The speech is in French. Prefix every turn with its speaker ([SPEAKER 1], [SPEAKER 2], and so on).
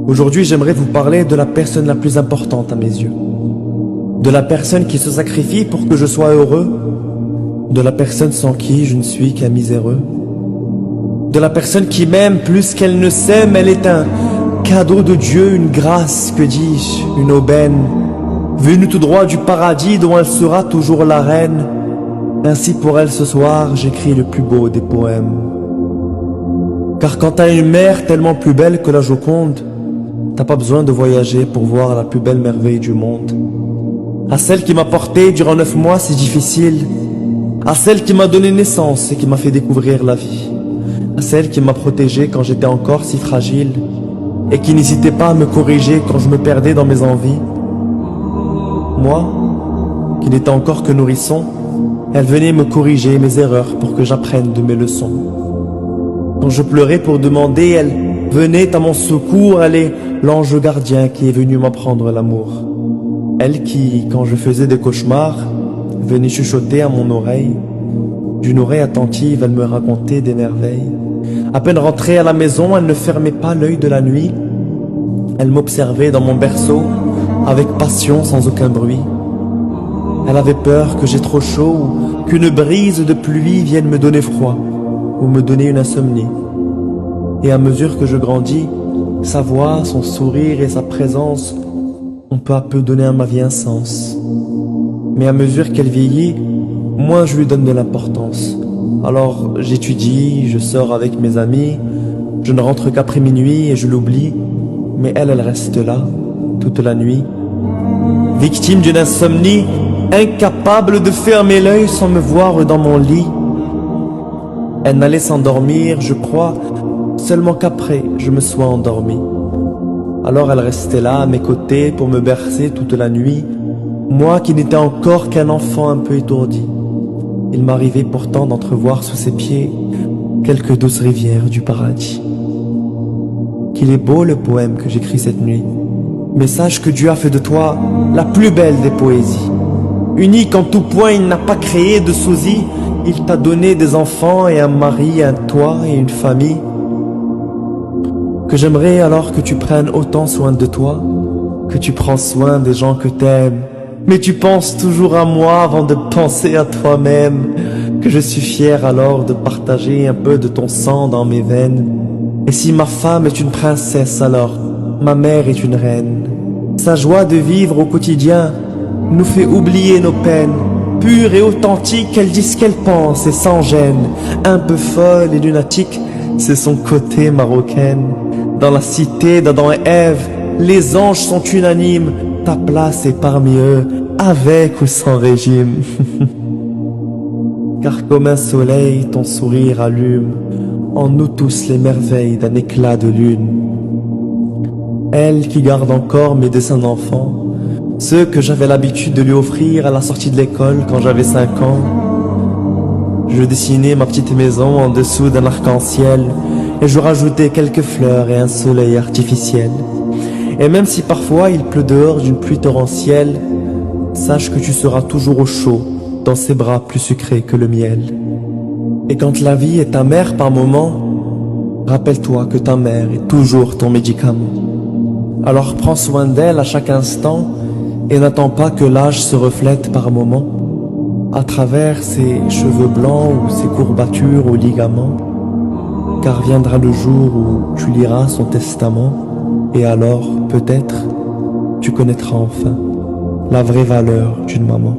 [SPEAKER 1] Aujourd'hui, j'aimerais vous parler de la personne la plus importante à mes yeux. De la personne qui se sacrifie pour que je sois heureux. De la personne sans qui je ne suis qu'un miséreux. De la personne qui m'aime plus qu'elle ne s'aime. Elle est un cadeau de Dieu, une grâce, que dis-je, une aubaine, venue tout droit du paradis dont elle sera toujours la reine. Ainsi pour elle ce soir, j'écris le plus beau des poèmes. Car quand t'as une mère tellement plus belle que la Joconde, t'as pas besoin de voyager pour voir la plus belle merveille du monde. À celle qui m'a porté durant 9 mois, c'est difficile. À celle qui m'a donné naissance et qui m'a fait découvrir la vie. À celle qui m'a protégé quand j'étais encore si fragile et qui n'hésitait pas à me corriger quand je me perdais dans mes envies. Moi, qui n'étais encore que nourrisson, elle venait me corriger mes erreurs pour que j'apprenne de mes leçons. Quand je pleurais pour demander, elle venait à mon secours. Elle est l'ange gardien qui est venu m'apprendre l'amour. Elle qui, quand je faisais des cauchemars, venait chuchoter à mon oreille. D'une oreille attentive, elle me racontait des merveilles. À peine rentrée à la maison, elle ne fermait pas l'œil de la nuit. Elle m'observait dans mon berceau, avec passion sans aucun bruit. Elle avait peur que j'ai trop chaud ou qu'une brise de pluie vienne me donner froid ou me donner une insomnie. Et à mesure que je grandis, sa voix, son sourire et sa présence ont peu à peu donné à ma vie un sens. Mais à mesure qu'elle vieillit, moins je lui donne de l'importance. Alors j'étudie, je sors avec mes amis, je ne rentre qu'après minuit et je l'oublie. Mais elle reste là, toute la nuit. Victime d'une insomnie, incapable de fermer l'œil sans me voir dans mon lit. Elle n'allait s'endormir, je crois, seulement qu'après je me sois endormi. Alors elle restait là à mes côtés pour me bercer toute la nuit, moi qui n'étais encore qu'un enfant un peu étourdi. Il m'arrivait pourtant d'entrevoir sous ses pieds quelques douces rivières du paradis. Qu'il est beau le poème que j'écris cette nuit, mais sache que Dieu a fait de toi la plus belle des poésies. Unique en tout point, il n'a pas créé de sosie. Il t'a donné des enfants et un mari, un toit et une famille. Que j'aimerais alors que tu prennes autant soin de toi, que tu prends soin des gens que t'aimes. Mais tu penses toujours à moi avant de penser à toi-même. Que je suis fier alors de partager un peu de ton sang dans mes veines. Et si ma femme est une princesse, alors ma mère est une reine. Sa joie de vivre au quotidien nous fait oublier nos peines. Pure et authentique, elle dit ce qu'elle pense et sans gêne. Un peu folle et lunatique, c'est son côté marocaine. Dans la cité d'Adam et Ève, les anges sont unanimes. Ta place est parmi eux, avec ou sans régime. Car comme un soleil, ton sourire allume en nous tous les merveilles d'un éclat de lune. Elle qui garde encore mes dessins d'enfant, ceux que j'avais l'habitude de lui offrir à la sortie de l'école quand j'avais 5 ans. Je dessinais ma petite maison en dessous d'un arc-en-ciel et je rajoutais quelques fleurs et un soleil artificiel. Et même si parfois il pleut dehors d'une pluie torrentielle, sache que tu seras toujours au chaud dans ses bras plus sucrés que le miel. Et quand la vie est amère par moments, rappelle-toi que ta mère est toujours ton médicament. Alors prends soin d'elle à chaque instant et n'attends pas que l'âge se reflète par moments à travers ses cheveux blancs ou ses courbatures aux ligaments. Car viendra le jour où tu liras son testament et alors, peut-être, tu connaîtras enfin la vraie valeur d'une maman.